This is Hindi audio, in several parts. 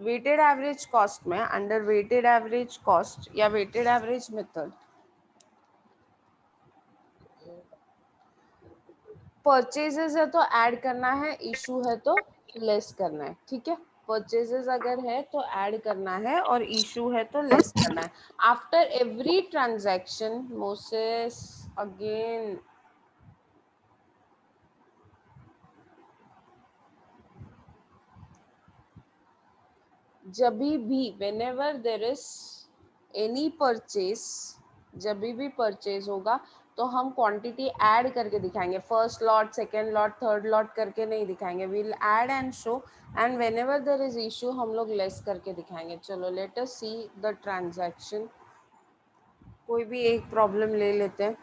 वेटेड एवरेज कॉस्ट में अंडर वेटेड एवरेज कॉस्ट या वेटेड एवरेज मेथड परचेजेस है तो ऐड करना है, इशू है तो लेस करना है, ठीक है। परचेजेस अगर है तो ऐड करना है और इशू है तो लेस करना है। After every transaction Moses again जब भी whenever there is any purchase, जब भी परचेज होगा तो हम क्वांटिटी ऐड करके दिखाएंगे, first lot second lot third lot करके नहीं दिखाएंगे, will add and show and whenever there is issue हम लोग लेस करके दिखाएंगे। चलो let us see the transaction, कोई भी एक प्रॉब्लम ले लेते हैं।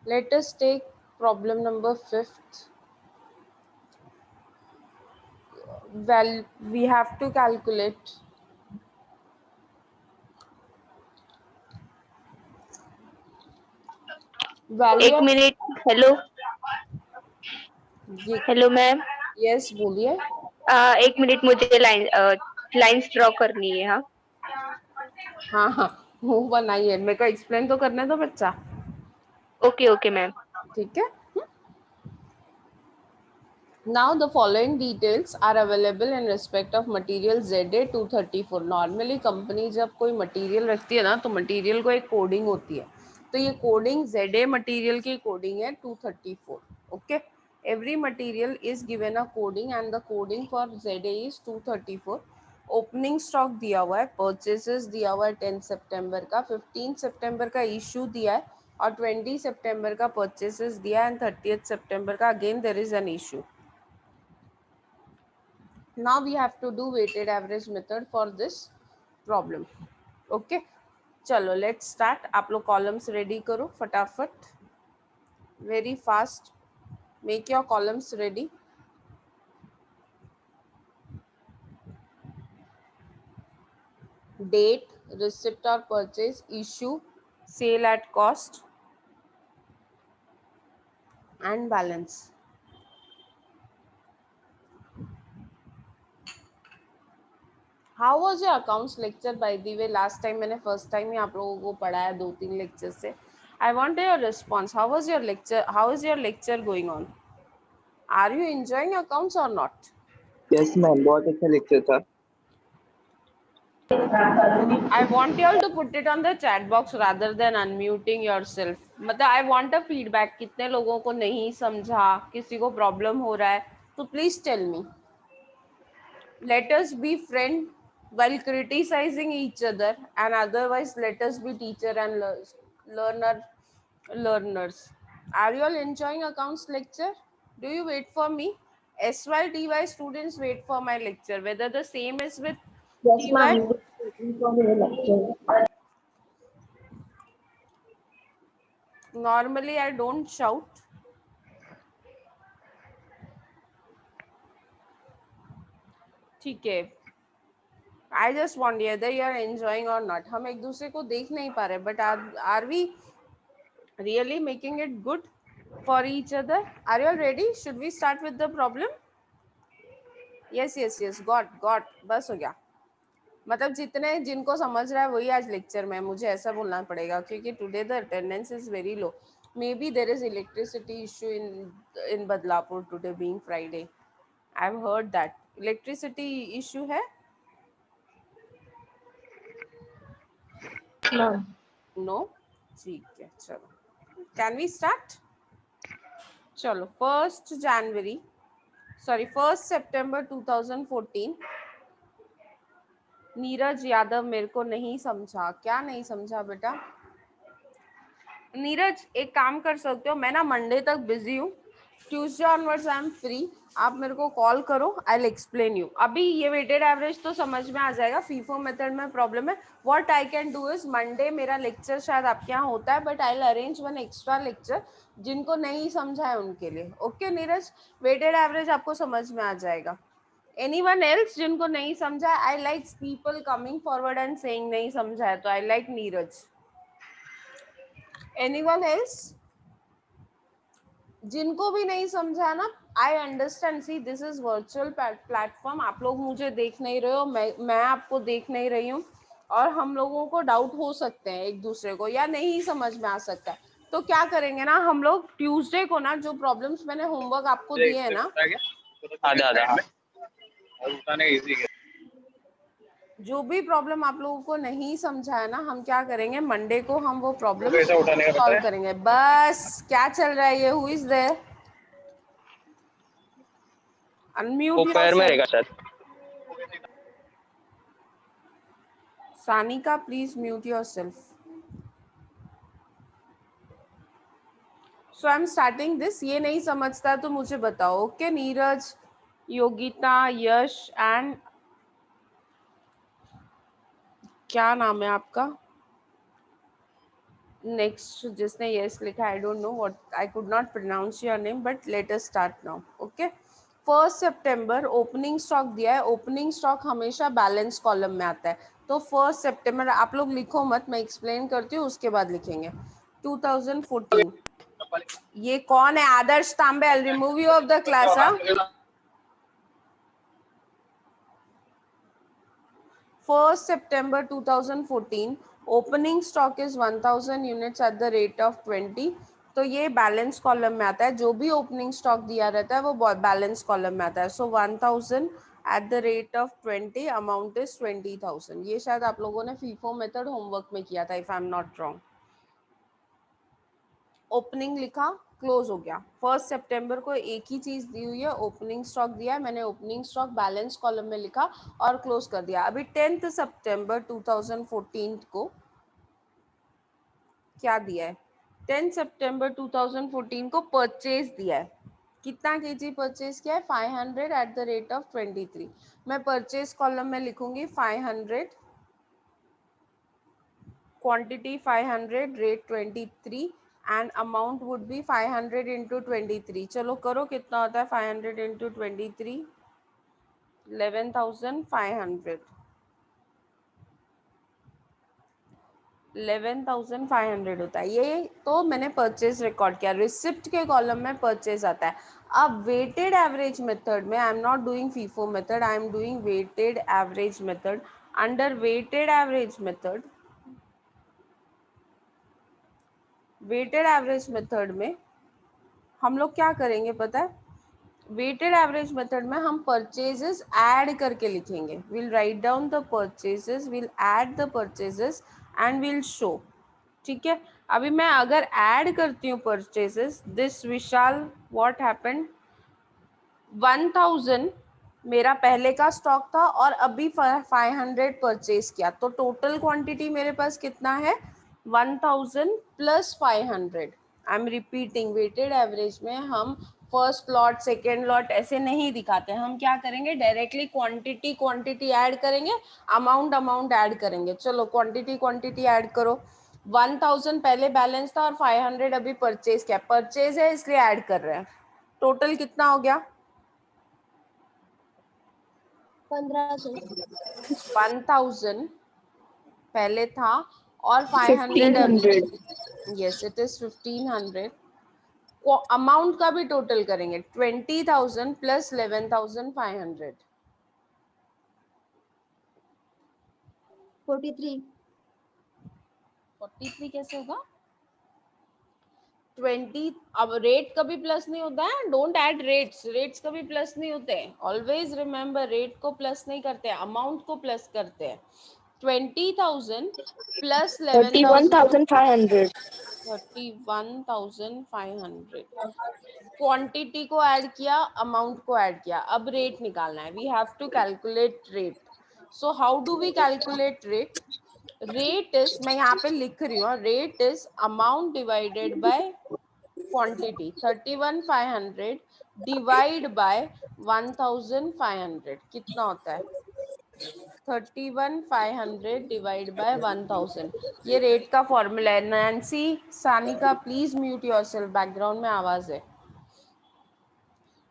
Let us take problem number 5th. Well, we have to calculate value एक of मिनट, हेलो ये, हेलो मैम, यस बोलिए। एक मिनट, मुझे लाइंस ड्रॉ करनी है। हाँ हाँ हाँ मुंह बनाइए, मेरे को एक्सप्लेन तो करने दो बच्चा, ओके ओके मैम। ठीक है। Now the following details are available in respect of material ZA 234. Normally company जब कोई मटेरियल रखती है ना तो मटेरियल को एक कोडिंग होती है, तो ये कोडिंग ZA मटेरियल की कोडिंग है 234. Okay, every material is given a coding and the coding for ZA is 234. Opening stock दिया हुआ है, परचेसेस दिया हुआ है 10 सितंबर का, 15 सितंबर का इशू दिया है और 20 सितंबर का परचेसेस दिया है एंड 30 सितंबर का again there is an issue. Now we have to do weighted average method for this problem. Okay, चलो let's start. आप लोग columns ready करो फटाफट, very fast, make your columns ready. Date, receipt or purchase, issue, sale at cost and balance. How was your accounts lecture by the way? Last time मैंने first time ही आप लोगों को पढ़ाया 2-3 lectures से. I want your response. How was your lecture? How is your lecture going on? Are you enjoying accounts or not? Yes ma'am, बहुत अच्छा लेक्चर था। I want you all to put it on the chat box rather than unmuting yourself. मतलब I want a feedback. कितने लोगों को नहीं समझा, किसी को प्रॉब्लम हो रहा है, तो please tell me. Let us be friend while criticizing each other, and otherwise let us be teacher and learners. Are you all enjoying accounts lecture? Do you wait for me? SY TY students wait for my lecture. Whether the same is with Yes, TY. ma'am. Waiting for your lecture. Normally I don't shout. ठीक है, I just want whether you are enjoying or not. हम एक दूसरे को देख नहीं पा रहे, but are we really making it good for each other? Are you all ready? Should we start with the problem? Yes yes yes, got बस हो गया. मतलब जितने जिनको समझ रहा है वही आज लेक्चर में, मुझे ऐसा बोलना पड़ेगा क्योंकि today the attendance is very low. Maybe there is electricity issue in Badlapur today being Friday. I have heard that electricity issue है. Ma'am. नो, ठीक है चलो. Can we start? चलो 1 सितंबर 2014. नीरज यादव मेरे को नहीं समझा. क्या नहीं समझा बेटा? नीरज एक काम कर सकते हो, मैं ना मंडे तक बिजी हूँ, Tuesday onwards I am free. आप मेरे को कॉल करो, आई विल एक्सप्लेन यू. अभी ये वेटेड एवरेज तो समझ में आ जाएगा, फीफो मेथड में प्रॉब्लम है. What I can do is Monday मेरा लेक्चर शायद आपके यहाँ होता है, but I will arrange one extra lecture जिनको नहीं समझा है उनके लिए. ओके नीरज, वेटेड एवरेज आपको समझ में आ जाएगा. Anyone else जिनको नहीं समझा? I like people coming forward and saying नहीं समझा है, तो I like Neeraj. Anyone else? जिनको भी नहीं समझा ना, I understand. See, this is virtual platform. आप लोग मुझे देख नहीं रहे हो, मैं आपको देख नहीं रही हूँ, और हम लोगों को डाउट हो सकते हैं एक दूसरे को, या नहीं समझ में आ सकता है. तो क्या करेंगे ना हम लोग, ट्यूसडे को ना जो प्रॉब्लम्स मैंने होमवर्क आपको दिए है ना, आधा जो भी प्रॉब्लम आप लोगों को नहीं समझा है ना, हम क्या करेंगे, मंडे को हम वो प्रॉब्लम सॉल्व करेंगे. बस क्या चल रहा है ये? Who is there? अनम्यूट पैर में योरसेल्फ. रहेगा शायद. Sanika please mute yourself. So I am starting this. ये नहीं समझता तो मुझे बताओ. ओके नीरज, योगिता, यश एंड क्या नाम है आपका नेक्स्ट जिसने यस लिखा? I don't know what, I could not pronounce your name, but let us start now. Okay, 1 सितंबर ओपनिंग स्टॉक दिया है. ओपनिंग स्टॉक हमेशा बैलेंस कॉलम में आता है. तो 1 सितंबर आप लोग लिखो मत, मैं एक्सप्लेन करती हूँ, उसके बाद लिखेंगे. 2014. ये कौन है? आदर्श तांबे. I remove you of the class. 1 September 2014, opening stock is 1000 units at the rate of 20. तो ये बैलेंस कॉलम में आता है. जो भी ओपनिंग स्टॉक दिया रहता है वो बैलेंस कॉलम में आता है. सो 1000 at the rate of 20, amount is 20,000. ये शायद आप लोगों ने फीफो मेथड होमवर्क में किया था, if I am not wrong. Opening लिखा, क्लोज हो गया. 1 सितंबर को एक ही चीज दी हुई है, ओपनिंग स्टॉक दिया है, मैंने ओपनिंग स्टॉक बैलेंस कॉलम में लिखा और क्लोज कर दिया. अभी 10 सितंबर 2014 को क्या दिया है? 10 सितंबर 2014 को परचेज दिया है. कितना केजी परचेज किया है? 500 एट द रेट ऑफ 23. मैं परचेज कॉलम में लिखूंगी 500, quantity 500, rate 23, and amount would be 500 into 23. चलो करो, कितना होता है 500 इंटू 23? 11,500. 11,500 होता है. ये तो मैंने परचेज रिकॉर्ड किया. रिसिप्ट के कॉलम में परचेज आता है. अब वेटेड एवरेज मेथड में, I am not doing FIFO method, I am doing weighted average method. Under weighted average method, weighted average method में हम लोग क्या करेंगे पता है? वेटेड एवरेज मेथड में हम परचेजेस ऐड करके लिखेंगे. Will write down the purchases, will add the purchases and will show. ठीक है, अभी मैं अगर ऐड करती हूँ purchases, this Vishal, what happened, 1000 मेरा पहले का स्टॉक था और अभी 500 परचेज किया, तो टोटल क्वांटिटी मेरे पास कितना है? 1000 plus 500. I am repeating, weighted average में हम फर्स्ट लॉट, सेकेंड लॉट ऐसे नहीं दिखाते. हम क्या करेंगे, डायरेक्टली क्वांटिटी क्वांटिटी ऐड करेंगे, अमाउंट अमाउंट ऐड करेंगे. चलो क्वांटिटी क्वांटिटी ऐड करो. 1000 पहले बैलेंस था और 500 अभी परचेज किया. परचेज है इसलिए ऐड कर रहे हैं. टोटल कितना हो गया? 1000 पहले था और 500 अभी. Yes, it is 1500. अमाउंट का भी टोटल करेंगे. 20,000 प्लस 11,500. 43 कैसे होगा? 20. अब रेट कभी प्लस नहीं होता है. Don't add rates. रेट्स कभी प्लस नहीं होते हैं. ऑलवेज रिमेंबर, रेट को प्लस नहीं करते हैं, अमाउंट को प्लस करते हैं. 20,000 प्लस 31,500. 31,500. क्वांटिटी को ऐड किया, अमाउंट को ऐड किया. अब रेट निकालना है. We have to calculate rate. So how do we calculate rate? Rate is, मैं यहाँ पे लिख रही हूँ, rate is amount divided by quantity. 31,500 divide bye 1,500 कितना होता है? 31,500 डिवाइड बाय 1,000. ये रेट का फॉर्मूला है. Nancy, Sanika please mute yourself, background में आवाज है.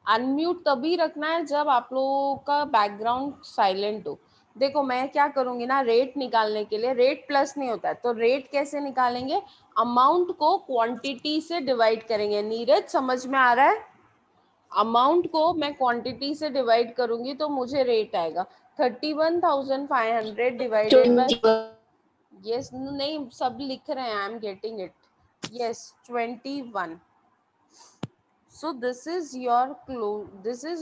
अनम्यूट तभी रखना है जब आप लोगों का बैकग्राउंड साइलेंट हो। देखो मैं क्या करूंगी ना, रेट निकालने के लिए रेट प्लस नहीं होता है, तो रेट कैसे निकालेंगे, अमाउंट को क्वांटिटी से डिवाइड करेंगे। नीरज समझ में आ रहा है? अमाउंट को मैं क्वांटिटी से डिवाइड करूंगी तो मुझे रेट आएगा 31,500 डिवाइडेड बाय, 21. यस नहीं सब लिख रहे हैं, I am getting it, yes 21. So this is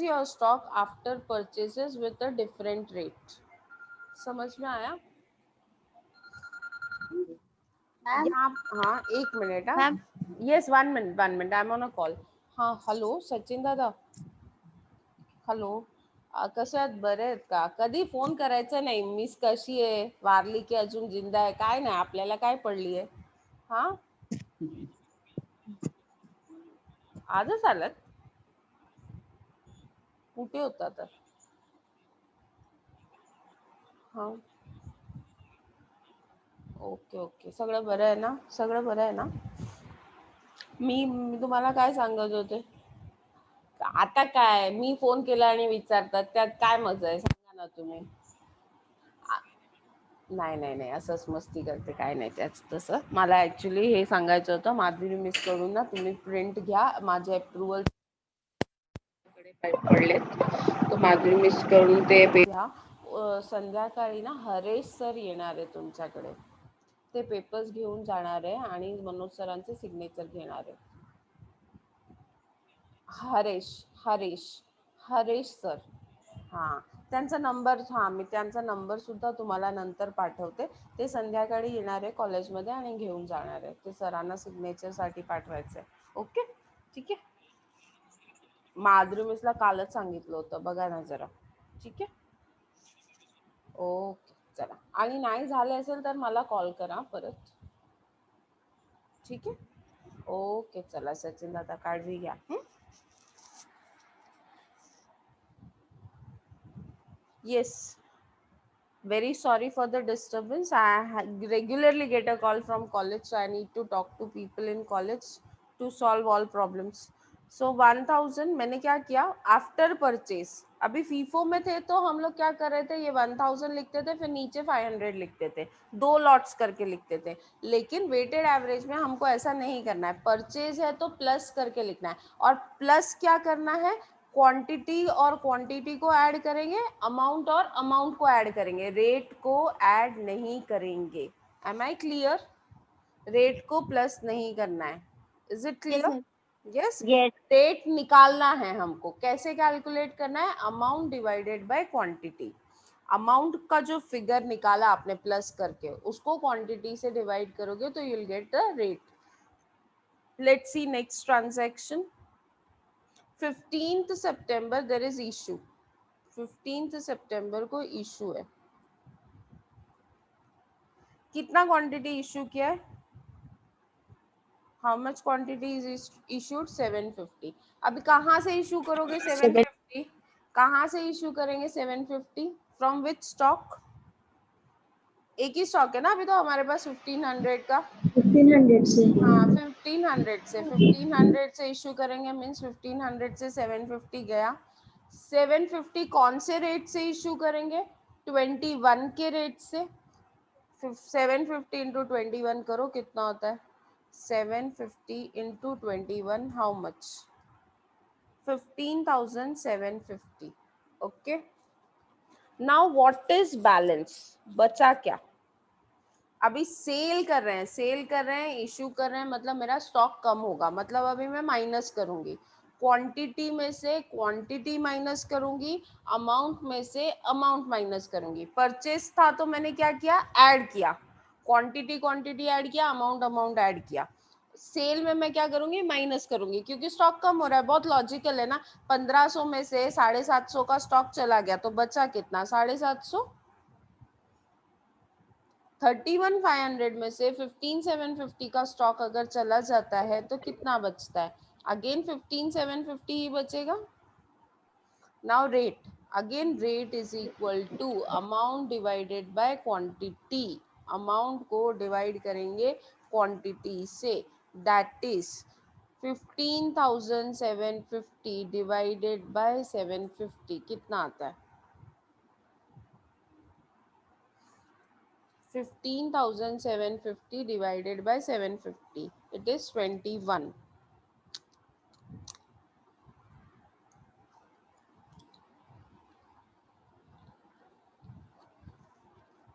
your stock after purchases with a different rate. समझ में आया? यहाँ हाँ एक मिनिट हाँ, yes 1 minute I'm on a call. हाँ हॅलो सचिन दादा, हॅलो कसे आहात, बरे आहेत का? कधी फोन करायचा नाही, मिस कशी आहे, वारली की अजून जिंदा आहे, काय नाही आपल्याला काय पडली आहे? हा आजच आलात? कुठे होता तर? हा ओके ओके, सगळं बरं आहे ना, सगळं बरं आहे ना? मी तुम्हाला काय सांगत होते, आता काय मी फोन केला आणि विचारतात त्यात काय मजा आहे सांगा ना तुम्ही. नाही नाही नाही असंच मस्ती करते, काय नाही त्याच तसं. मला ऍक्च्युली हे सांगायचं होतं, माधुरी मिस कडून ना तुम्ही प्रिंट घ्या, माझे अप्रुव्हल पडलेत, तो माधुरी मिस कडून ते घ्या. संध्याकाळी ना हरेश सर येणार आहे तुमच्याकडे, ते पेपर्स घेऊन जाणार आहे आणि मनोज सरांचे सिग्नेचर घेणार आहे. हरेश हरेश हरेश सर, हां त्यांचा नंबर, हां मी त्यांचा नंबर सुद्धा तुम्हाला नंतर पाठवते. ते संध्याकाळी येणार आहे कॉलेजमध्ये आणि घेऊन जाणार आहे, ते सरांना सिग्नेचरसाठी पाठवायचं आहे. ओके ठीक आहे. माधुरी मिसला कालच सांगितलं होतं, बघा ना जरा. ठीक आहे ओके चला, आणि नाही झाले असेल तर मला कॉल करा परत. ठीक आहे ओके चला सचिन दादा काळजी घ्या. Yes, very sorry for the disturbance. I regularly get a call from college, so I need to talk to people in college to solve all problems. So 1000 मैंने क्या किया, आफ्टर परचेज, अभी फीफो में थे तो हम लोग क्या कर रहे थे, ये 1000 लिखते थे, फिर नीचे 500 लिखते थे, 2 लॉट्स करके लिखते थे. लेकिन वेटेड एवरेज में हमको ऐसा नहीं करना है, परचेज है तो प्लस करके लिखना है. और प्लस क्या करना है, क्वांटिटी और क्वांटिटी को ऐड करेंगे, अमाउंट और अमाउंट को ऐड करेंगे, रेट को ऐड नहीं करेंगे. Am I clear? रेट को प्लस नहीं करना है. Is it clear? Yes. Yes. Rate निकालना है हमको, कैसे कैलकुलेट करना है, amount divided by quantity. Amount का जो फिगर निकाला आपने प्लस करके, उसको क्वांटिटी से डिवाइड करोगे तो you will get the rate. Let's see next transaction. 15th September there is issue, 15th सितंबर को इशू है. कितना क्वांटिटी इशू किया है, how much quantity is issued, 750. अभी कहाँ से इशू करोगे 750, कहाँ से इशू करेंगे 750, फ्रॉम विच स्टॉक? एक ही स्टॉक है ना अभी तो हमारे पास 1500 का, 1500 से. हाँ 1500 से इशू करेंगे, मीन्स 1500 से 750 गया. 750 कौन से रेट से इशू करेंगे, 21 के रेट से. 750 इंटू 21 करो कितना होता है, 750 into 21 how much, 15,750. Okay now what is balance, बचा क्या? अभी सेल कर रहे हैं, सेल कर रहे हैं, इशू कर रहे हैं, मतलब मेरा स्टॉक कम होगा, मतलब अभी मैं माइनस करूंगी, क्वांटिटी में से क्वांटिटी माइनस करूंगी, अमाउंट में से अमाउंट माइनस करूंगी. परचेस था तो मैंने क्या किया, ऐड किया, क्वांटिटी क्वांटिटी ऐड किया, अमाउंट अमाउंट ऐड किया. सेल में मैं क्या करूंगी, माइनस करूंगी, क्योंकि स्टॉक कम हो रहा है. बहुत लॉजिकल है ना, 1500 में से 750 का स्टॉक चला गया तो बचा कितना, 750. 31,500 में से 15,750 का स्टॉक अगर चला जाता है तो कितना बचता है, अगेन 15,750 ही बचेगा. Now rate, again rate is equal to amount divided by quantity. Amount को डिवाइड करेंगे क्वांटिटी से, दैट इज 15,750 डिवाइडेड बाय 750 कितना आता है? 15,750 divided by 750. It is 21.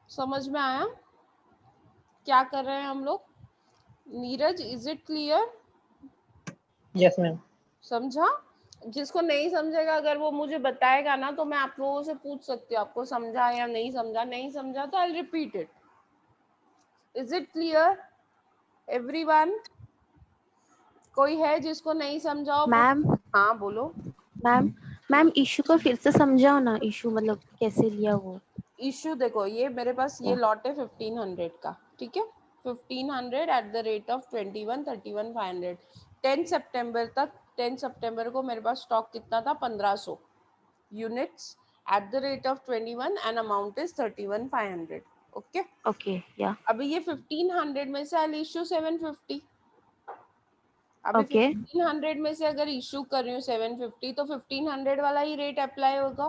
समझ में आया क्या कर रहे हैं हम लोग? Neeraj, is it clear? Yes ma'am. समझा? जिसको नहीं समझेगा अगर वो मुझे बताएगा ना तो मैं आप लोगों से पूछ सकती हूँ आपको समझा या नहीं समझा। नहीं समझा तो I repeat it. Is it clear everyone? कोई है जिसको नहीं समझाओ? मैम हाँ बोलो। मैम मैम इशू को फिर से समझाओ ना, इशू मतलब कैसे लिया वो। इशू देखो, ये मेरे पास ये लॉट है 1500 का, ठीक है? 1500 एट द रेट ऑफ 21, 31, 500। 10 सितंबर तक, 10 सितंबर को मेरे पास स्टॉक कितना था? 1500 units at the rate of 21 and amount is 31, 500। Okay okay या अभी ये 1500 में से आई इशू 750। अभी ओके 1500 में से अगर इशू कर रही हूँ 750 तो 1500 वाला ही रेट अप्लाई होगा।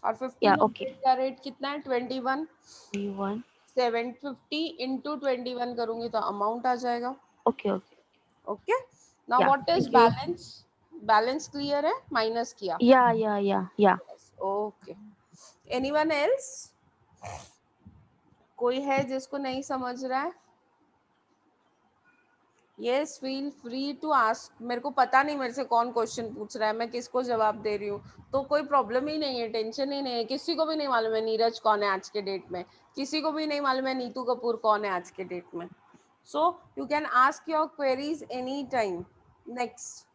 और या 1500 ओके का रेट कितना है? 21। 1 750 इंटू 21 करूंगी तो अमाउंट आ जाएगा। ओके ओके ओके नाउ या what is thank you balance? Balance clear है? माइनस किया। या ओके एनीवन एल्स? कोई है जिसको नहीं समझ रहा है? Yes feel free to ask. मेरे को पता नहीं मेरे से कौन क्वेश्चन पूछ रहा है, मैं किसको जवाब दे रही हूँ, तो कोई प्रॉब्लम ही नहीं है, टेंशन ही नहीं है। किसी को भी नहीं मालूम है नीरज कौन है आज के डेट में, किसी को भी नहीं मालूम है नीतू कपूर कौन है आज के डेट में। So you can ask your queries any time. Next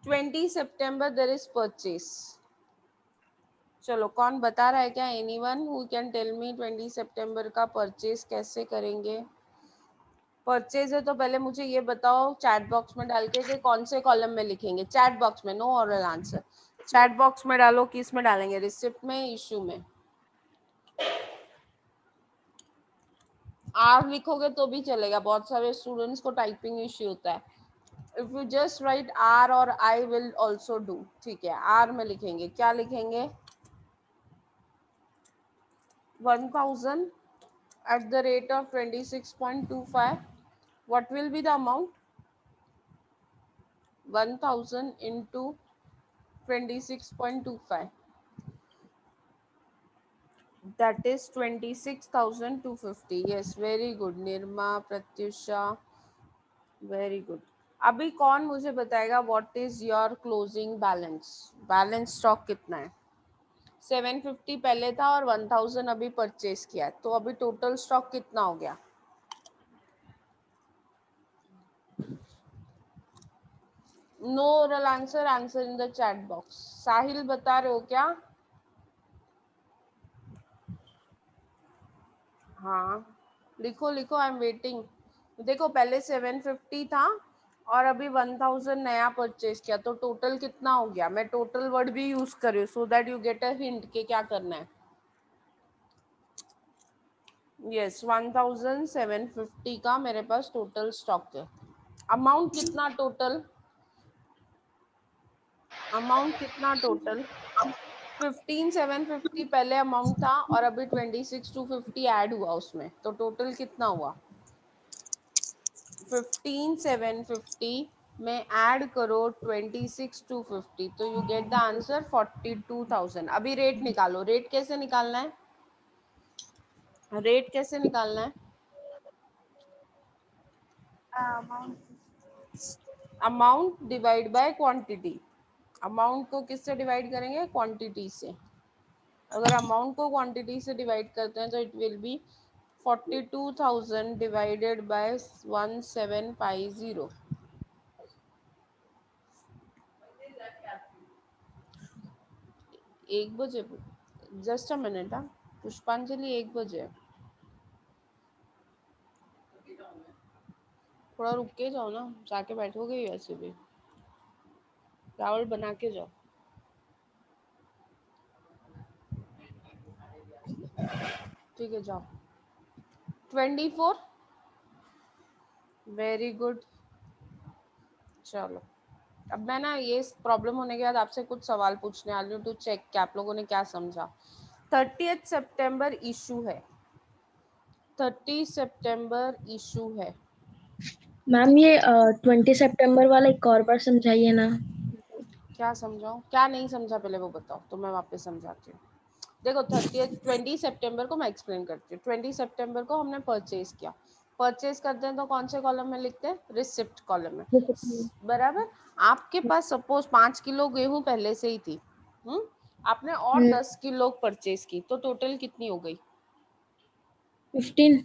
20 September there is purchase. चलो कौन बता रहा है क्या? Anyone who can tell me 20 सितंबर का परचेस कैसे करेंगे? परचेज है तो पहले मुझे ये बताओ चैट बॉक्स में डाल के कि कौन से कॉलम में लिखेंगे। चैट बॉक्स में, no oral answer. Chat box में डालो, किस में डालेंगे? रिसिप्ट में, इशू में? आर लिखोगे तो भी चलेगा, बहुत सारे स्टूडेंट्स को टाइपिंग इश्यू होता है। If you just write R और आई विल ऑल्सो डू। ठीक है आर में लिखेंगे, क्या लिखेंगे? 1000 at the rate of 26.25. What will be the amount? 1000 into 26.25, that is 26,250. yes very good Nirma, Pratyusha, very good. अभी कौन मुझे बताएगा what is your closing balance? Balance stock कितना है? 750 पहले था और 1000 अभी परचेज किया, तो अभी टोटल स्टॉक कितना हो गया? No oral answer, answer in the chat box. Sahil बता रहे हो क्या? हाँ लिखो लिखो, आई एम वेटिंग। देखो पहले 750 था और अभी 1000 नया परचेज किया, तो टोटल कितना हो गया? मैं टोटल वर्ड भी यूज कर रही हूँ so that you get a hint के क्या करना है। यस 1750 का मेरे पास टोटल स्टॉक है। अमाउंट कितना टोटल? अमाउंट कितना टोटल? 15,750 पहले अमाउंट था और अभी 26,250 ऐड हुआ उसमें, तो टोटल कितना हुआ? 15,750 में ऐड करो 26,250 तो यू गेट द आंसर 42,000। अभी रेट निकालो। रेट कैसे निकालना है? रेट कैसे निकालना है? Amount divide by quantity. Amount को किससे डिवाइड करेंगे? क्वांटिटी से। अगर अमाउंट को क्वांटिटी से डिवाइड करते हैं तो it will be 42,000 divided by 1750। 1 बजे, जस्ट अ मिनट। हाँ पुष्पांजलि 1 बजे, थोड़ा रुक के जाओ ना, जाके बैठोगे ही वैसे भी, चावल बना के जाओ। ठीक है जाओ। 24, वेरी गुड। चलो अब मैं ना ये प्रॉब्लम होने के बाद आपसे कुछ सवाल पूछने वाली हूँ टू चेक कि आप लोगों ने क्या समझा। 30 सितंबर इशू है, 30 सितंबर इशू है। मैम ये 20 सितंबर वाला एक और बार समझाइए ना। क्या समझाऊं, क्या नहीं समझा पहले वो बताओ तो मैं वापस समझाती हूँ। देखो 20 सितंबर को मैं एक्सप्लेन करती हूँ। 20 सितंबर को हमने परचेज किया, परचेज करते हैं तो कौन से कॉलम में लिखते हैं, रिसिप्ट कॉलम में, बराबर। आपके पास सपोज 5 किलो गेहूं पहले से ही थी, आपने और 10 किलो परचेज की तो टोटल कितनी हो गई, 15।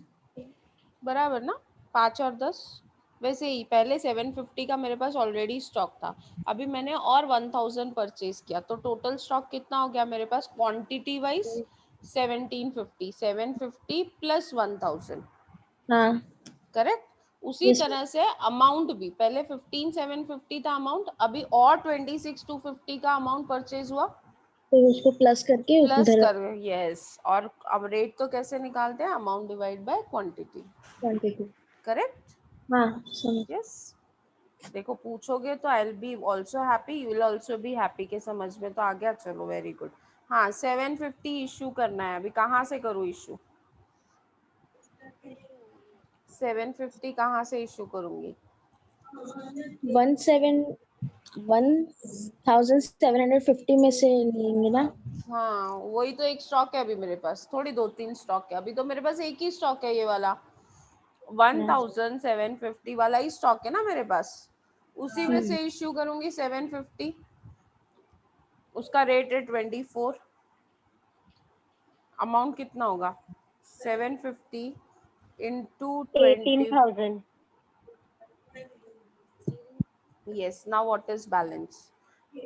बराबर ना, 5 और 10। वैसे ही पहले 750 का मेरे पास ऑलरेडी स्टॉक था, अभी मैंने और 1000 परचेज किया तो टोटल स्टॉक कितना हो गया मेरे पास क्वांटिटी वाइज 1750, 750 प्लस 1000, हाँ करेक्ट। उसी yes, तरह से अमाउंट भी पहले 15750 था अमाउंट, अभी और 26250 का अमाउंट परचेज हुआ, तो उसको प्लस करके प्लस उधर कर, यस। और अब रेट तो कैसे निकालते हैं, amount divide by quantity, quantity. Correct, हाँ समझ। यस। देखो पूछोगे तो I will be also happy, you will also be happy के समझ में तो आ गया, चलो वेरी गुड। हाँ 750 इशू करना है, अभी कहाँ से करूँ इशू, 750 कहाँ से इशू करूंगी, 1750 में से लेंगे ना। हाँ वही तो एक स्टॉक है अभी मेरे पास, थोड़ी 2-3 स्टॉक है अभी, तो मेरे पास एक ही स्टॉक है ये वाला, 1750 वाला ही स्टॉक है ना मेरे पास, उसी में से इश्यू करूंगी 750, उसका रेट है 24, अमाउंट कितना होगा 750 into 20, 18,000। Yes. Now what is balance,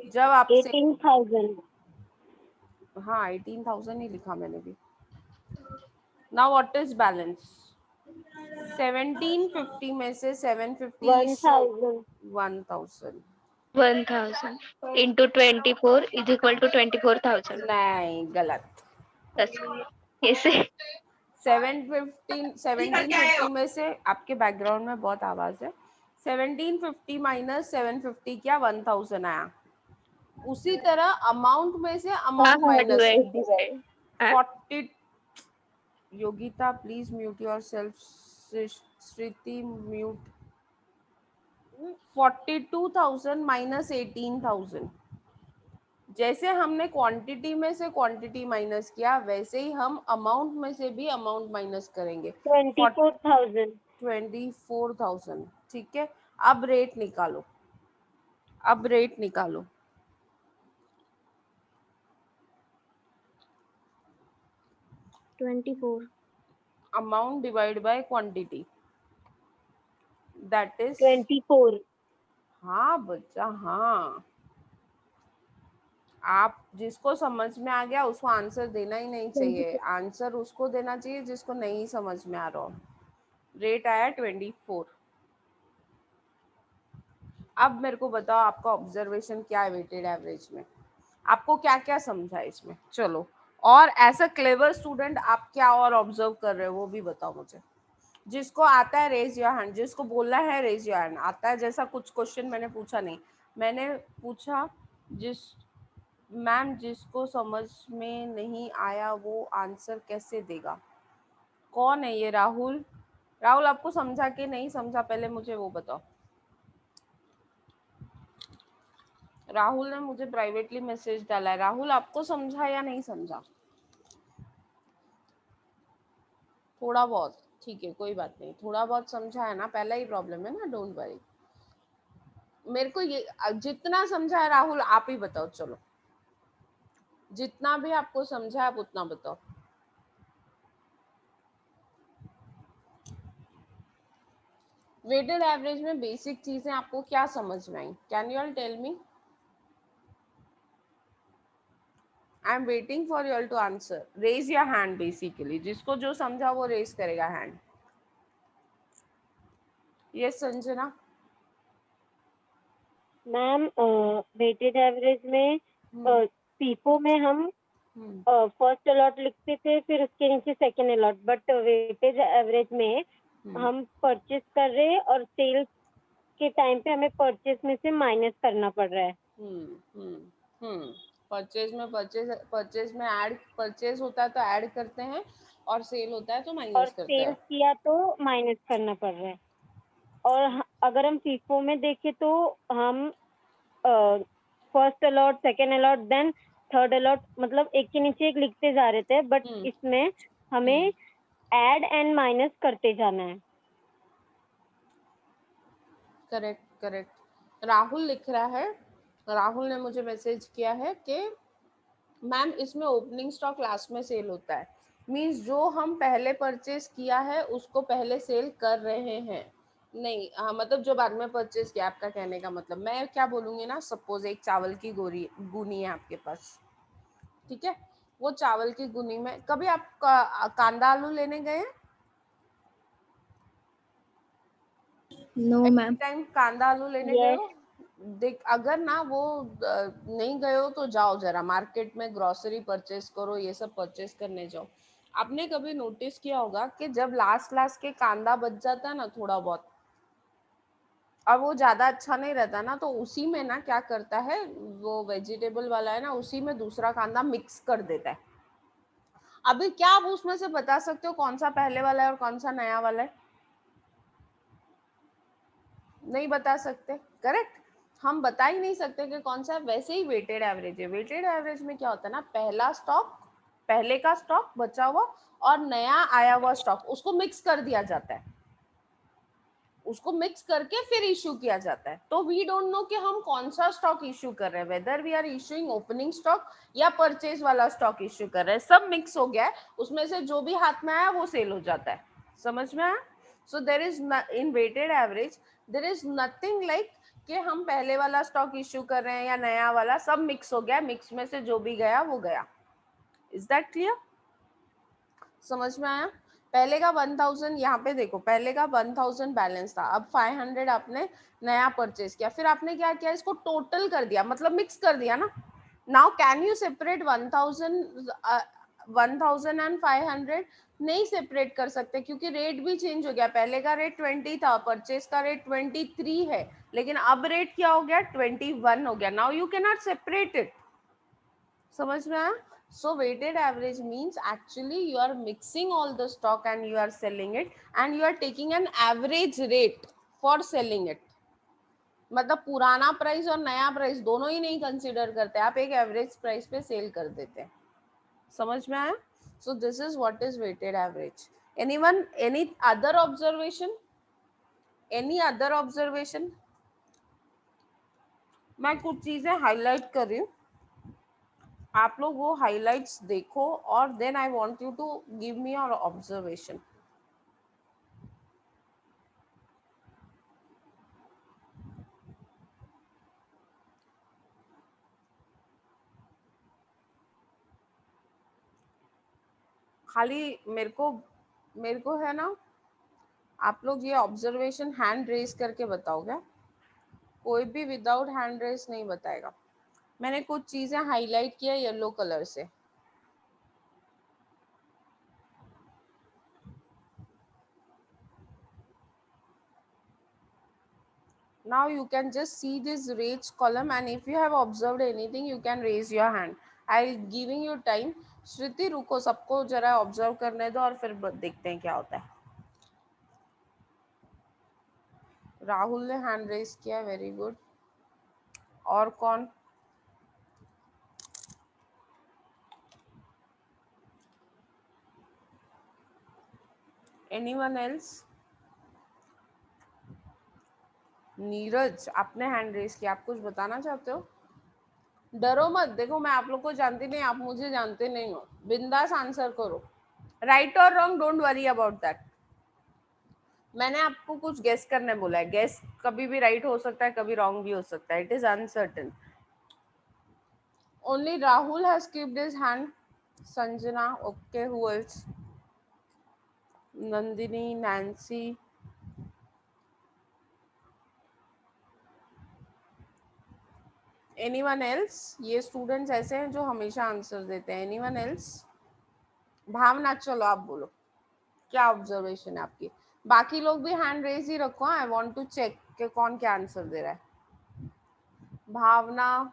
जब आपसे, 18,000। हाँ 18,000 ही लिखा मैंने भी। नाउ व्हाट इज बैलेंस, 1750 में से 750 issue 1,000। 1000, 1000 into 24 is equal to 24,000. नहीं गलत, That's ऐसे 1750 में से, आपके बैकग्राउंड में बहुत आवाज है, 1750 माइनस 750 क्या 1000 आया, उसी तरह अमाउंट में से हाँ अमाउंट हाँ minus, divide 40, Yogita please mute your self, Shruti mute, 42,000 minus 18,000, जैसे हमने क्वांटिटी में से क्वांटिटी माइनस किया वैसे ही हम अमाउंट में से भी अमाउंट माइनस करेंगे, 24,000। 24,000, ठीक है। अब रेट निकालो, अब रेट निकालो, 24। Amount divide by quantity, that is, 24। हाँ बच्चा हाँ, आप जिसको समझ में आ गया उसको आंसर देना ही नहीं चाहिए, आंसर उसको देना चाहिए जिसको नहीं समझ में आ रहा हो। रेट आया 24। अब मेरे को बताओ आपका ऑब्जर्वेशन क्या है वेटेड एवरेज में, आपको क्या क्या समझा है इसमें, चलो। और एज अ क्लेवर स्टूडेंट आप क्या और ऑब्जर्व कर रहे हो वो भी बताओ मुझे, जिसको आता है रेज योर हैंड, जिसको बोलना है रेज योर हैंड, आता है जैसा कुछ क्वेश्चन मैंने पूछा नहीं, मैंने पूछा जिस, मैम जिसको समझ में नहीं आया वो आंसर कैसे देगा, कौन है ये, राहुल, राहुल आपको समझा कि नहीं समझा पहले मुझे वो बताओ। राहुल ने मुझे प्राइवेटली मैसेज डाला है, राहुल आपको समझा या नहीं समझा, थोड़ा बहुत, ठीक है कोई बात नहीं, थोड़ा बहुत समझा है ना, पहला ही प्रॉब्लम है ना, डोंट वरी। मेरे को ये जितना समझा है राहुल आप ही बताओ, चलो जितना भी आपको समझा है आप उतना बताओ। वेटेड एवरेज में बेसिक चीजें आपको क्या समझ में आई, can you all tell me, I am waiting for you all to answer, raise your hand, basically जिसको जो समझा वो रेज करेगा hand. Yes Sanjana, ma'am weighted average में पीपो में हम फर्स्ट अलॉट लिखते थे, फिर उसके नीचे second allot, but weightage average में हम परचेज कर रहे और सेल्स के टाइम पे हमें परचेज में से माइनस करना पड़ रहा है। परचेज में ऐड, परचेज होता है तो ऐड करते हैं और सेल होता है तो और माइनस करते सेल हैं। किया तो माइनस करना पड़ रहा है। और अगर हम फीफो में देखें तो हम first allot, second allot, then third allot, मतलब एक के नीचे एक लिखते जा रहे थे, बट इसमें हमें ऐड एंड माइनस करते जाना है। करेक्ट। राहुल लिख रहा है, राहुल ने मुझे मैसेज किया है कि मैम इसमें ओपनिंग स्टॉक लास्ट में सेल होता है, मींस जो हम पहले परचेज किया है उसको पहले सेल कर रहे हैं। नहीं, हाँ, मतलब जो बाद में परचेज किया, आपका कहने का मतलब। मैं क्या बोलूंगी ना, सपोज एक चावल की गुनी है आपके पास, ठीक है, वो चावल की गुनी में कभी आप कांदा आलू लेने गए हैं? No ma'am. टाइम कांदा आलू लेने गए Yes. हो? देख, अगर ना वो नहीं गए हो तो जाओ जरा मार्केट में, ग्रोसरी परचेज करो, ये सब परचेज करने जाओ। आपने कभी नोटिस किया होगा कि जब लास्ट के कांदा बच जाता है ना थोड़ा बहुत, और वो ज्यादा अच्छा नहीं रहता ना, तो उसी में ना क्या करता है वो वेजिटेबल वाला है ना, उसी में दूसरा कांदा मिक्स कर देता है। अभी क्या आप उसमें से बता सकते हो कौन सा पहले वाला है और कौन सा नया वाला है? नहीं बता सकते, करेक्ट। हम बता ही नहीं सकते कि कौन सा। वैसे ही वेटेड एवरेज है, वेटेड एवरेज में क्या होता है ना, पहला स्टॉक, पहले का स्टॉक बचा हुआ और नया आया हुआ स्टॉक, उसको मिक्स कर दिया जाता है, उसको मिक्स करके फिर इश्यू किया जाता है। तो वी डोंट नो कि हम कौन सा स्टॉक इश्यू कर रहे हैं, whether we are issuing opening stock या परचेज वाला स्टॉक इश्यू कर रहे हैं। सब मिक्स हो गया है, उसमें से जो भी हाथ में आया वो सेल हो जाता है। समझ में आया? So there is in weighted average there is nothing like कि हम पहले वाला स्टॉक इश्यू कर रहे हैं या नया वाला, सब मिक्स हो गया, मिक्स में से जो भी गया वो गया। Is that clear? समझ में आया? पहले का 1000, यहाँ पे देखो, पहले का 1000 बैलेंस था, अब 500 आपने नया परचेज किया, फिर आपने क्या किया, इसको टोटल कर दिया, मतलब मिक्स कर दिया ना। Now can you separate 1000 and 500? नहीं सेपरेट कर सकते, क्योंकि रेट भी चेंज हो गया। पहले का रेट 20 था, परचेज का रेट 23 है, लेकिन अब रेट क्या हो गया, 21 हो गया। Now you can not separate it. समझ में आया? So weighted average means actually you are mixing all the stock and you are selling it, and you are taking an average rate for selling it. मतलब पुराना प्राइस और नया प्राइस दोनों ही नहीं कंसीडर करते, आप एक एवरेज प्राइस पे सेल कर देते हैं। समझ में आया? So this is what is weighted average. Anyone, any other observation? Any other observation? मैं कुछ चीजें हाईलाइट कर रही हूँ, आप लोग वो हाइलाइट्स देखो और then I want you to give me your observation. खाली मेरे को है ना, आप लोग ये ऑब्जर्वेशन हैंड रेज करके बताओगे, कोई भी विदाउट हैंड रेज नहीं बताएगा। मैंने कुछ चीजें हाईलाइट किया येलो कलर से। Now you can just see this raised column, and if you have observed anything you can raise your hand. I'll giving you time. श्रुति रुको, सबको जरा ऑब्जर्व करने दो और फिर देखते हैं क्या होता है। राहुल ने हैंड रेज किया, वेरी गुड। और कौन? Anyone else? नीरज, आपने हैंड रेज किया, आप कुछ बताना चाहते हो? डरो मत, देखो मैं आप लोग को जानती नहीं, आप मुझे जानते नहीं हो, बिंदास आंसर करो। राइट और wrong don't worry about that. मैंने आपको कुछ गेस करने बोला है, गेस कभी भी राइट हो सकता है, कभी रॉन्ग भी हो सकता है, it is uncertain. Only Rahul has keeped his hand. Sanjana, okay, who else? Nandini, Nancy, anyone else? ये स्टूडेंट्स ऐसे हैं जो हमेशा आंसर देते हैं। Anyone else? भावना, चलो आप बोलो, क्या ऑब्जर्वेशन है आपकी? बाकी लोग भी हैंड रेज ही रखो, आई वांट टू चेक कि कौन क्या आंसर दे रहा है। भावना,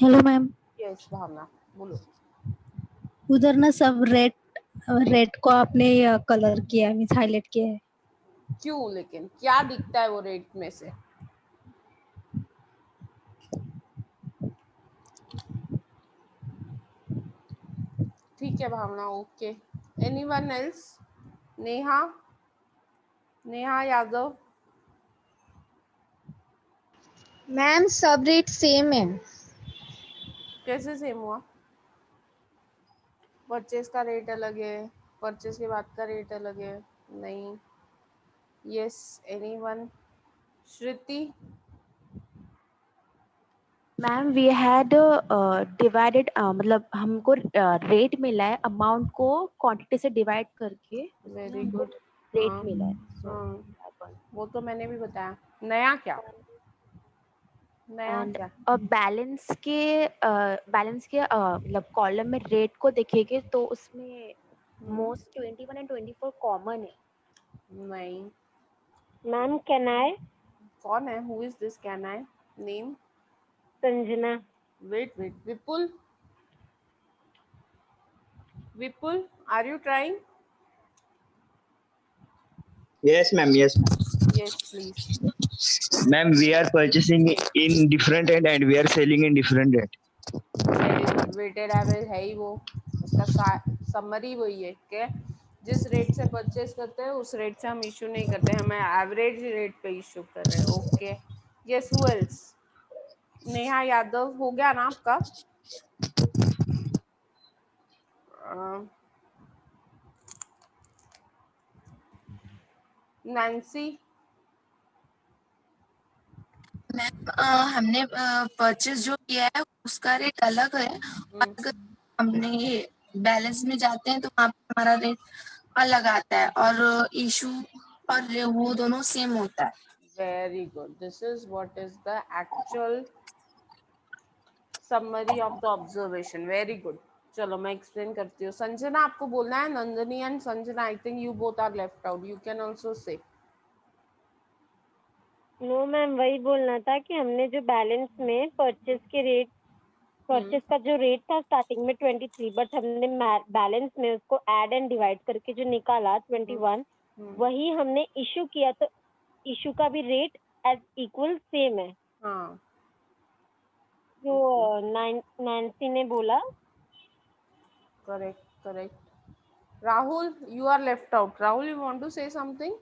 हेलो मैम। यस भावना बोलो। उधर ना सब रेड रेड को आपने कलर किया है, मीन्स हाईलाइट किया है। क्यों, लेकिन क्या दिखता है वो रेड में से? ठीक है Bhavna, okay. Anyone else? Neha, Neha Yadav. Ma'am सब रेट सेम है। कैसे सेम हुआ? परचेज का रेट अलग है, परचेज के बाद का रेट अलग है। नहीं। Yes, anyone? Shruti. Ma'am we had divided, मतलब हमको रेट मिला है, अमाउंट को क्वांटिटी से डिवाइड करके वेरी गुड। रेट हाँ मिला है। हाँ, वो तो मैंने भी बताया। नया क्या? नया एंड क्या? बैलेंस के मतलब कॉलम में रेट को देखेंगे तो उसमें मोस्ट 21 एंड 24 कॉमन है। नहीं। Ma'am can I? कौन है? Who is this? Can I? Name? Sanjana. Wait wait, Vipul, Vipul, are you trying? Yes, ma'am. Yes, ma'am. Yes please. Ma'am, we are purchasing in different rate and we are selling in different rate. Very good, weighted average है ही वो, उसका समरी वही है कि जिस रेट से परचेज करते हैं उस रेट से हम इशू नहीं करते, हमें एवरेज रेट पे इशू कर रहे हैं। Okay, yes, who else? Neha Yadav हो गया ना आपका? नैन्सी। मैम हमने परचेज जो किया है उसका रेट अलग है, और अगर हमने ये बैलेंस में जाते हैं तो वहाँ पे हमारा रेट अलग आता है, और इशू और वो दोनों सेम होता है। Very good, this is what is the actual summary of the observation. Very good. चलो मैं एक्सप्लेन करती हूँ। संजना आपको बोलना है, Nandini and Sanjana, I think you both are left out, you can also say. No ma'am, वही बोलना था कि हमने जो बैलेंस में परचेज के रेट, परचेज का जो रेट था स्टार्टिंग में 23, बट हमने बैलेंस में उसको ऐड एंड डिवाइड करके जो निकाला 21, वही हमने इशू किया, तो इशू का भी रेट एज इक्वल सेम है। हाँ, जो नैन्सी ने बोला। Correct correct. Rahul, you are left out. Rahul, you want to say something?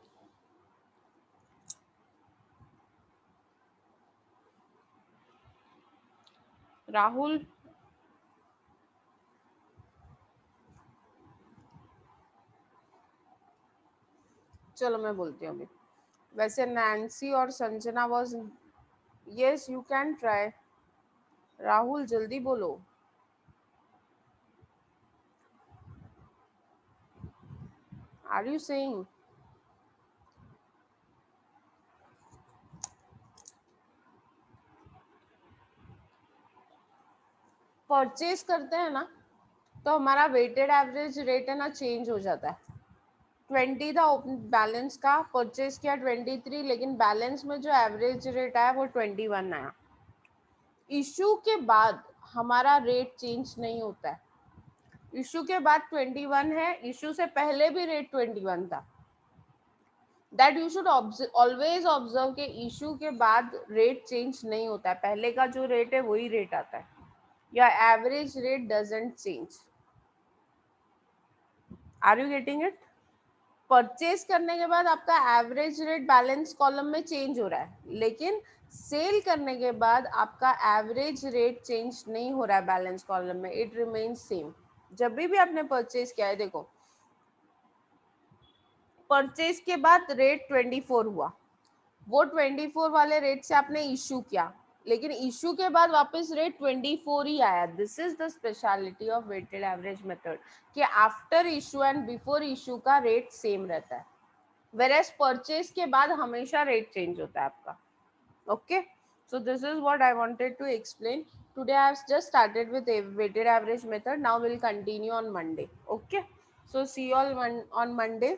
Rahul, चलो मैं बोलती हूँ अभी। वैसे नैन्सी और Sanjana was, yes you can try. Rahul जल्दी बोलो। Are you saying? परचेज करते हैं ना तो हमारा वेटेड एवरेज रेट है ना चेंज हो जाता है। 20 था बैलेंस का, परचेज किया 23, लेकिन बैलेंस में जो एवरेज रेट आया वो 21 आया। इशू के बाद हमारा रेट चेंज नहीं होता है। इशू के बाद 21 है, इशू से पहले भी रेट 21 था। That you should always observe के इशू के बाद रेट चेंज नहीं होता है, पहले का जो रेट है वही रेट आता है, या average rate doesn't change. Are you getting it? Purchase करने के बाद आपका एवरेज रेट बैलेंस कॉलम में चेंज हो रहा है, लेकिन सेल करने के बाद आपका एवरेज रेट चेंज नहीं हो रहा है बैलेंस कॉलम में, इट रिमेन्स सेम। जब भी आपने परचेज किया है, देखो परचेज के बाद रेट 24 हुआ, वो 24 वाले रेट से आपने इशू किया, लेकिन इशू के बाद वापस रेट 24 ही आया। This is the speciality of weighted average method कि after issue and before issue का रेट सेम रहता है, वेरएज परचेज के बाद हमेशा रेट चेंज होता है आपका। Okay, so this is what I wanted to explain today I have just started with a weighted average method. Now we'll continue on Monday. Okay, so see you all on Monday.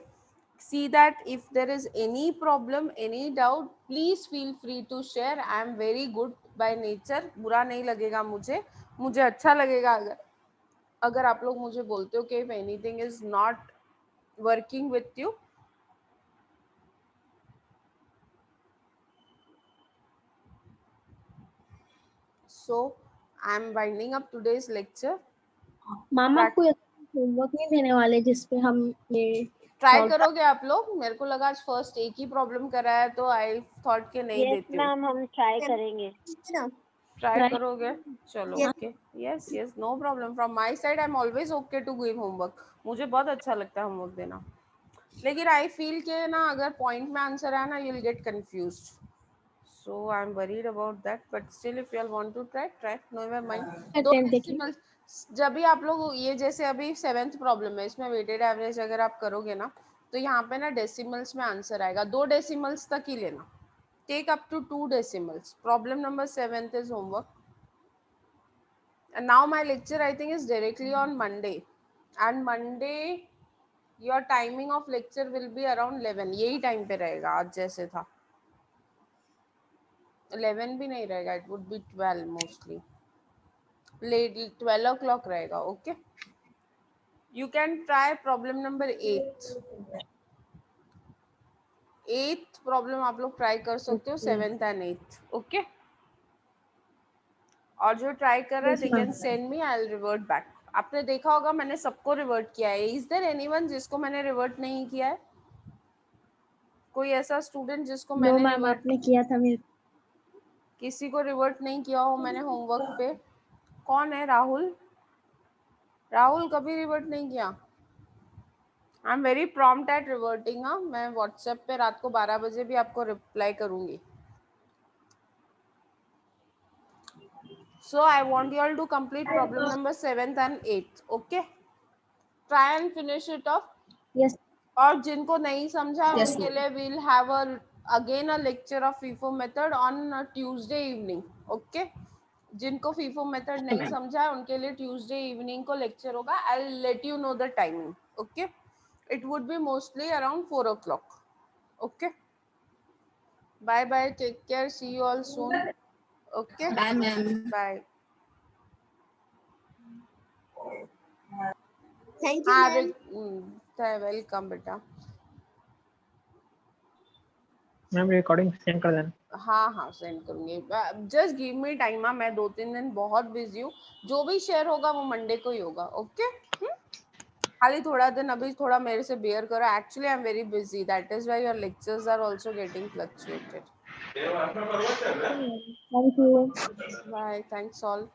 See that if there is any problem, any doubt, please feel free to share. I am very good by nature. बुरा नहीं लगेगा मुझे अच्छा लगेगा अगर आप लोग मुझे बोलते हो कि if anything is not working with you. So I am winding up today's lecture. Ma'am आपको होमवर्क नहीं देने वाले जिसपे हम ये ट्राई करोगे आप लोग? मेरे को लगा आज फर्स्ट एक ही प्रॉब्लम करा है तो आई थॉट के नहीं देती हूँ. मैम हम ट्राई करेंगे. ट्राई करोगे? चलो okay. Yes yes, no problem. From my side I am always okay to give homework. मुझे बहुत अच्छा लगता है होमवर्क देना. लेकिन आई फील के ना अगर पॉइंट में आंसर है ना you will gate confused. So I'm worried about that, but still if you all want to try, never mind. दो डेसिमल जब भी आप लोग ये जैसे अभी 7th प्रॉब्लम है इसमें वेटेड एवरेज अगर आप करोगे ना तो यहाँ पे ना डेसिमल्स में आंसर आएगा. 2 डेसिमल्स तक ही लेना. Take up to 2 decimals. Problem number 7th is homework. And now my lecture I think is directly on Monday. And Monday your timing of lecture will be around 11. यही टाइम पे रहेगा आज जैसे था. 11 भी नहीं रहेगा. It would be 12 mostly. Late 12 o'clock रहेगा. Okay. You can try problem number 8. 8th problem आप लोग try कर सकते हो. 7th and 8th. Okay. और जो try कर रहा है they can send me. I'll revert back. आपने देखा होगा मैंने सबको revert किया है. Is there anyone जिसको मैंने revert नहीं किया है? कोई ऐसा स्टूडेंट जिसको मैंने मैम आपने किया था मेरे किसी को रिवर्ट नहीं किया हो मैंने होमवर्क पे? कौन है? राहुल. राहुल कभी रिवर्ट नहीं किया. I am very prompt at reverting. मैं व्हाट्सएप पे रात को 12 बजे भी आपको रिप्लाई करूंगी. So I want you all to complete problem number 7th and 8th. Okay, try and finish it off. Yes. और जिनको नहीं समझा उनके लिए we'll have again a lecture of FIFO method on Tuesday evening. Okay, जिनको फीफो मेथड नहीं समझा है उनके लिए ट्यूसडे इवनिंग को लेक्चर होगा. I will let you know the timing. Okay, it would be mostly around 4 o'clock. Okay, bye bye, take care, see you all soon. Okay, bye ma'am. Bye. Thank you ma'am. Welcome बेटा. मैम रिकॉर्डिंग सेंड कर देना. हाँ सेंड करूंगी. Just give me time. मैं 2-3 दिन बहुत बिजी हूँ. जो भी शेयर होगा वो मंडे को ही होगा. ओके, खाली थोड़ा दिन अभी थोड़ा मेरे से बेयर करो. Actually I am very busy. That is why your lectures are also getting fluctuated. Thank you. Bye. Thanks all.